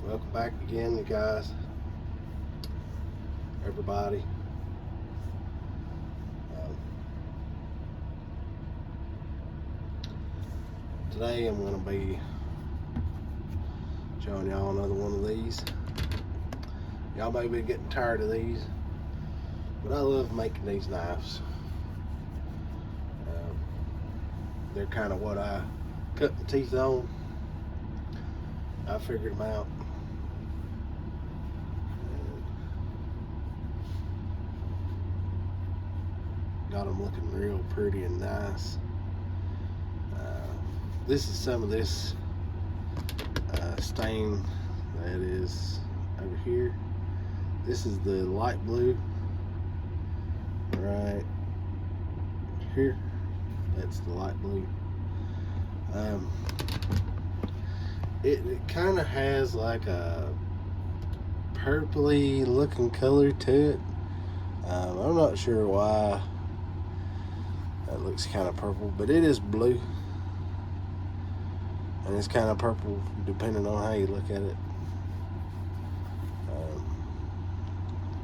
Welcome back again, you guys, everybody. Today I'm going to be showing y'all another one of these. Y'all may be getting tired of these, but I love making these knives. They're kind of what I cut my teeth on. I figured them out. Got them looking real pretty and nice. This is some of this stain that is over here. This is the light blue right here. That's the light blue. It kind of has like a purpley looking color to it. I'm not sure why that looks kind of purple, but it is blue. And it's kind of purple depending on how you look at it.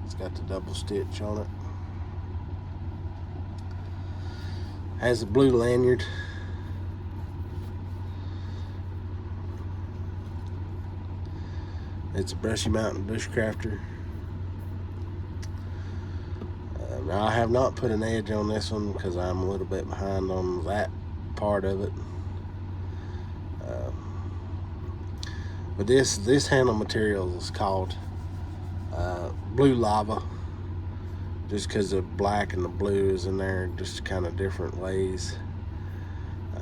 It's got the double stitch on it. Has a blue lanyard. It's a brushy mountain bushcrafter. Now I have not put an edge on this one because I'm a little bit behind on that part of it. But this handle material is called blue lava, just because the black and the blue is in there just kind of different ways.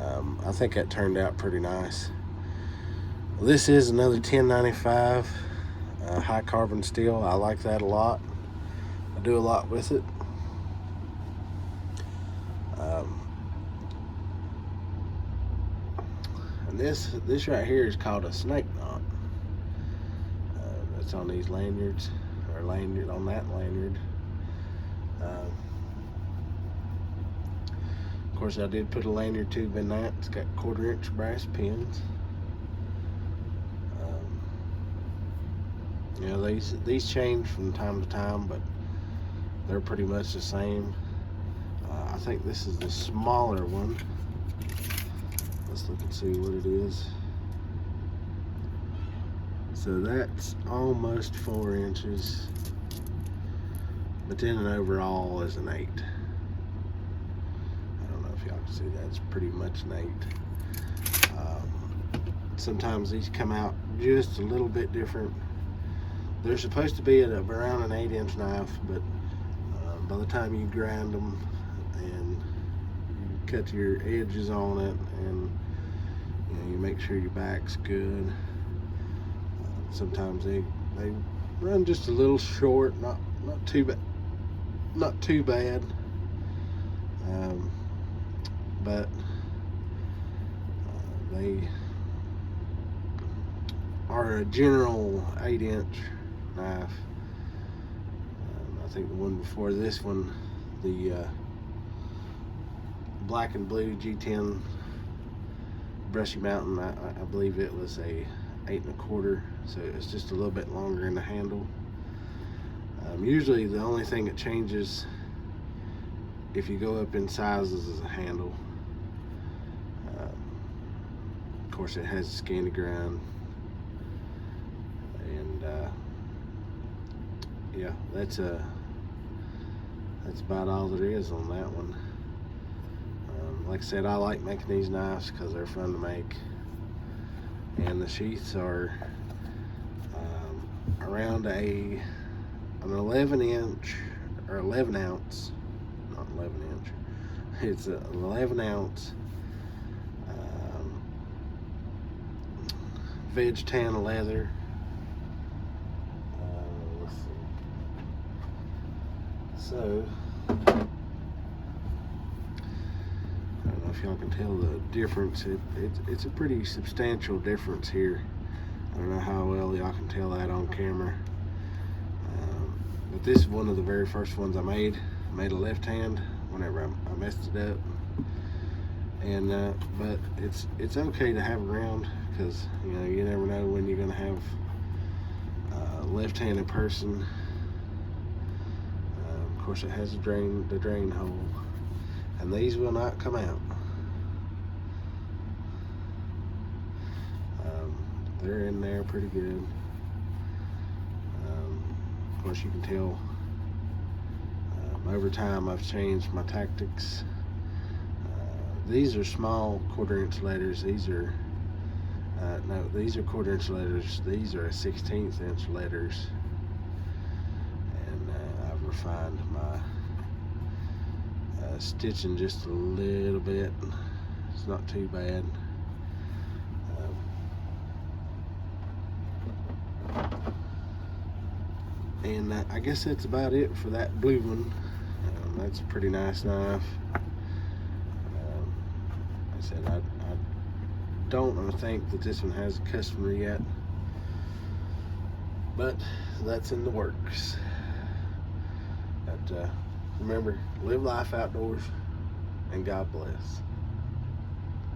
I think that turned out pretty nice. This is another 1095 high carbon steel. I like that a lot. I do a lot with it. And this right here is called a snake knot. That's on these lanyards, or lanyard on that lanyard. Of course, I did put a lanyard tube in that. It's got 1/4 inch brass pins. You know, these change from time to time, but they're pretty much the same. I think this is the smaller one. Let's look and see what it is. So that's almost 4 inches, but then an overall is an 8. I don't know if y'all can see that. It's pretty much an 8. Sometimes these come out just a little bit different. They're supposed to be at around an 8-inch knife, but by the time you grind them and you cut your edges on it, and you make sure your back's good, sometimes they run just a little short, not too bad, but they are a general 8-inch knife. I think the one before this one, the black and blue G10 brushy mountain, I believe it was a 8 1/4, so it's just a little bit longer in the handle. Usually the only thing that changes if you go up in sizes is a handle. Of course, it has a skinny grind, and yeah, that's about all there is on that one. Like I said, I like making these knives because they're fun to make, and the sheaths are around an 11-inch or 11 ounce, not 11-inch. It's an 11-ounce veg tan leather. Let's see. So I don't know if y'all can tell the difference. It's a pretty substantial difference here. I don't know how well y'all can tell that on camera. But this is one of the very first ones I made. I made a left hand whenever I messed it up. And but it's okay to have around, because you never know when you're gonna have left-handed person. Of course, it has the drain hole, and these will not come out. They're in there pretty good. Of course, you can tell over time I've changed my tactics. These are small 1/4" letters. These are no, these are 1/4" letters. These are 1/16" letters, and I've refined my stitching just a little bit. It's not too bad. And I guess that's about it for that blue one. That's a pretty nice knife. Like I said, I don't think that this one has a customer yet, but that's in the works. But remember, live life outdoors, and God bless.